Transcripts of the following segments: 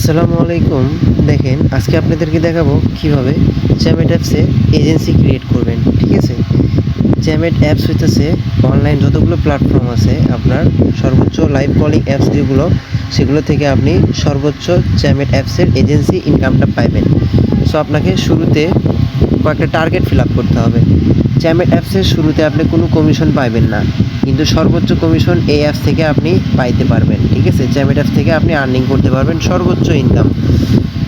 আসসালামু আলাইকুম। দেখেন আজকে আপনাদেরকে দেখাবো কিভাবে জ্যামেট অ্যাপসে এজেন্সি ক্রিয়েট করবেন। ঠিক আছে, জ্যামেট অ্যাপস হইতেছে অনলাইন যতগুলো প্ল্যাটফর্ম আছে আপনার সর্বোচ্চ লাইভ কলিং অ্যাপস যেগুলো সেগুলো থেকে আপনি সর্বোচ্চ জ্যামেট অ্যাপসের এজেন্সি ইনকামটা পাইবেন। সো আপনাকে শুরুতে কয়েকটা টার্গেট ফিল আপ করতে হবে। জ্যামেট অ্যাপসের শুরুতে আপনি কোনো কমিশন পাইবেন না, কিন্তু সর্বোচ্চ কমিশন এই অ্যাপস থেকে আপনি পাইতে পারবেন। ঠিক আছে, জ্যামেট অ্যাপস থেকে আপনি আর্নিং করতে পারবেন সর্বোচ্চ ইনকাম।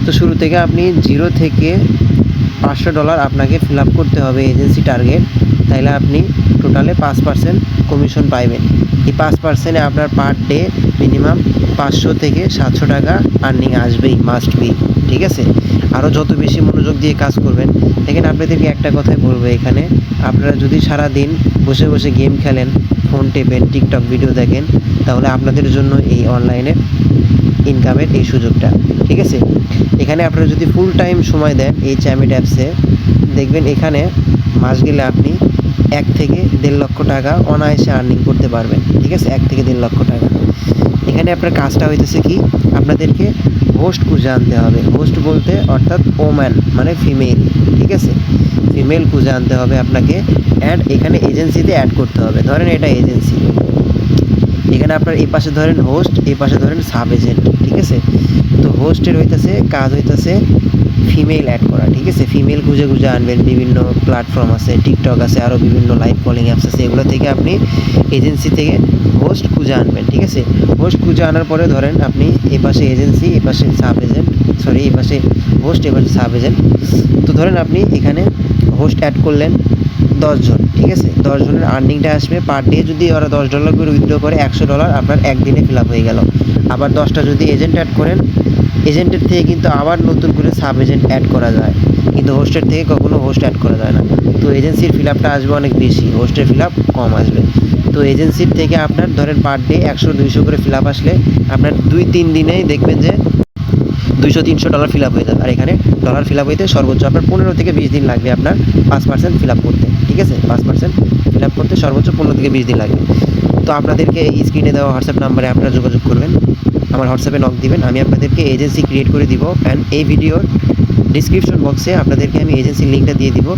তো শুরু থেকে আপনি $0 থেকে $500 আপনাকে ফিল আপ করতে হবে এজেন্সি টার্গেট, তাইলে আপনি টোটালে 5% কমিশন পাইবেন। এই 5%-এ আপনার পার ডে মিনিমাম 500 থেকে 700 টাকা আর্নিং আসবেই, মাস্ট বি। ঠিক আছে, আরও যত বেশি মনোযোগ দিয়ে কাজ করবেন। দেখেন আপনাদেরকে একটা কথাই বলবো, এখানে আপনারা যদি সারা দিন বসে বসে গেম খেলেন, ফোন টেপেন, টিকটক ভিডিও দেখেন, তাহলে আপনাদের জন্য এই অনলাইনে ইনকামের এই সুযোগটা। ঠিক আছে, এখানে আপনারা যদি ফুল টাইম সময় দেন এই জ্যামেট অ্যাপসে, দেখবেন এখানে মাস গেলে আপনি 1 থেকে 1.5 লক্ষ টাকা অনায়াসে আর্নিং করতে পারবেন। ঠিক আছে, 1 থেকে 1.5 লক্ষ টাকা। এখানে আপনার কাজটা হইতেছে কি, আপনাদেরকে হোস্ট খুঁজে আনতে হবে। হোস্ট বলতে অর্থাৎ ওম্যান মানে ফিমেল। ঠিক আছে, ফিমেল খুঁজে আনতে হবে আপনাকে। এখানে এজেন্সিতে অ্যাড করতে হবে। ধরেন এটা এজেন্সি, এখানে আপনার এই পাশে ধরেন হোস্ট, এই পাশে ধরেন সাব এজেন্ট। ঠিক আছে, তো হোস্টের হইতেছে কাজ হইতেছে ফিমেল অ্যাড করা। ঠিক আছে, ফিমেল খুঁজে খুঁজে আনবেন। বিভিন্ন প্ল্যাটফর্ম আছে, টিকটক আছে, আরও বিভিন্ন লাইভ কলিং অ্যাপস আছে, এগুলো থেকে আপনি এজেন্সি থেকে হোস্ট খুঁজে আনবেন। ঠিক আছে, হোস্ট খুঁজে আনার পরে ধরেন আপনি এই পাশে এজেন্সি, এই পাশে সাব এজেন্ট, সরি এই পাশে হোস্ট, এই পাশে সাব এজেন্ট। তো ধরেন আপনি এখানে হোস্ট অ্যাড করলেন 10 জন। ঠিক আছে, 10 জনের আর্নিংটা আসবে পার ডে। যদি ওরা $10 করে উইথড্র করে, $100 আপনার একদিনে ফিল আপ হয়ে গেল। আবার 10টা যদি এজেন্ট অ্যাড করেন, এজেন্টের থেকে কিন্তু আবার নতুন করে সাব এজেন্ট অ্যাড করা যায়, কিন্তু হোস্টের থেকে কখনো হোস্ট অ্যাড করা যায় না। তো এজেন্সির ফিল আপটা আসবে অনেক বেশি, হোস্টের ফিল আপ কম আসবে। তো এজেন্সির থেকে আপনার ধরেন পার ডে 100-200 করে ফিল আপ আসলে আপনার 2-3 দিনেই দেখবেন যে $200-300 ফিল আপ হয়ে যাবে। আর এখানে ডলার ফিল আপ হইতে সর্বোচ্চ আপনার 15 থেকে 20 দিন লাগবে আপনার 5% ফিল আপ করতে। ঠিক আছে, 5% ফিল আপ করতে সর্বোচ্চ 15 থেকে 20 দিন লাগবে। তো আপনাদেরকে এই স্ক্রিনে দেওয়া হোয়াটসঅ্যাপ নাম্বারে আপনারা যোগাযোগ করবেন, আমার হোয়াটসঅ্যাপে নক দিবেন, আমি আপনাদেরকে এজেন্সি ক্রিয়েট করে দিব। অ্যান্ড এই ভিডিওর ডিসক্রিপশন বক্সে আপনাদেরকে আমি এজেন্সির লিঙ্কটা দিয়ে দিব।